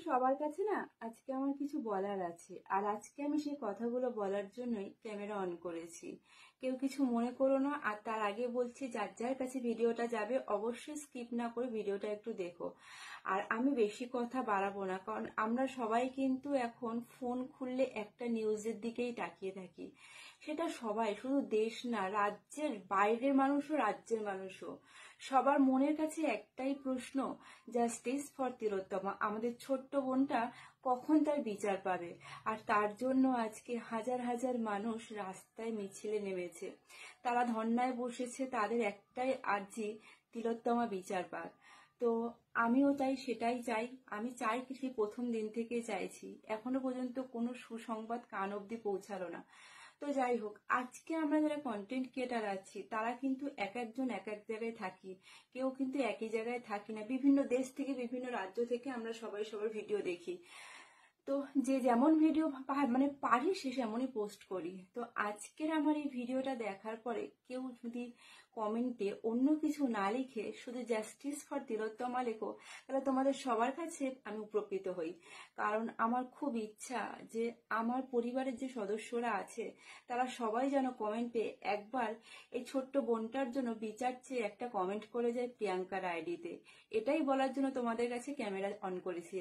সবার কাছে না আজকে আমার কিছু বলার আছে, আর আজকে আমি সেই কথাগুলো বলার জন্যই ক্যামেরা অন করেছি। কেউ কিছু মনে করো না। আর তার আগে বলছি, যার যার কাছে ভিডিওটা যাবে অবশ্যই স্কিপ না করে ভিডিওটা একটু দেখো। আর আমি বেশি কথা বাড়াবো না, কারণ আমরা সবাই কিন্তু এখন ফোন খুললে একটা নিউজের দিকেই তাকিয়ে থাকি। সেটা সবাই, শুধু দেশ না, রাজ্যের বাইরের মানুষও রাজ্যের মানুষও, সবার মনের কাছে একটাই প্রশ্ন, জাস্টিস ফর তিলোত্তমা। আমাদের ছোট্ট বোনটা কখন তার বিচার পাবে? আর তার জন্য আজকে হাজার হাজার মানুষ রাস্তায় মিছিলে নেমেছে, তারা ধর্নায় বসেছে। তাদের একটাই আর্জি, তিলোত্তমা বিচার পাক। তো আমিও তাই, সেটাই চাই। আমি চাই, সেই প্রথম দিন থেকে চাইছি, এখনো পর্যন্ত কোনো সুসংবাদ কান অব্দি পৌঁছালো না। তো যাই হোক, আজকে আমরা যারা কন্টেন্ট ক্রিয়েটার আছি তারা কিন্তু এক একজন এক এক জায়গায় থাকি, কেউ কিন্তু একই জায়গায় থাকি না। বিভিন্ন দেশ থেকে, বিভিন্ন রাজ্য থেকে আমরা সবাই সবার ভিডিও দেখি। তো যে যেমন ভিডিও মানে পারি সে সেমনই পোস্ট করি। তো আজকের আমার এই ভিডিওটা দেখার পরে কেউ যদি কমেন্টে অন্য কিছু না লিখে শুধু জাস্টিস ফর তিলোত্তমা লেখো, তাহলে তোমাদের সবার কাছে আমি উপকৃত হই। কারণ আমার খুব ইচ্ছা যে আমার পরিবারের যে সদস্যরা আছে তারা সবাই যেন কমেন্টে একবার এই ছোট্ট বোনটার জন্য বিচার চেয়ে একটা কমেন্ট করে যায় প্রিয়াঙ্কার আইডিতে। এটাই বলার জন্য তোমাদের কাছে ক্যামেরা অন করেছি।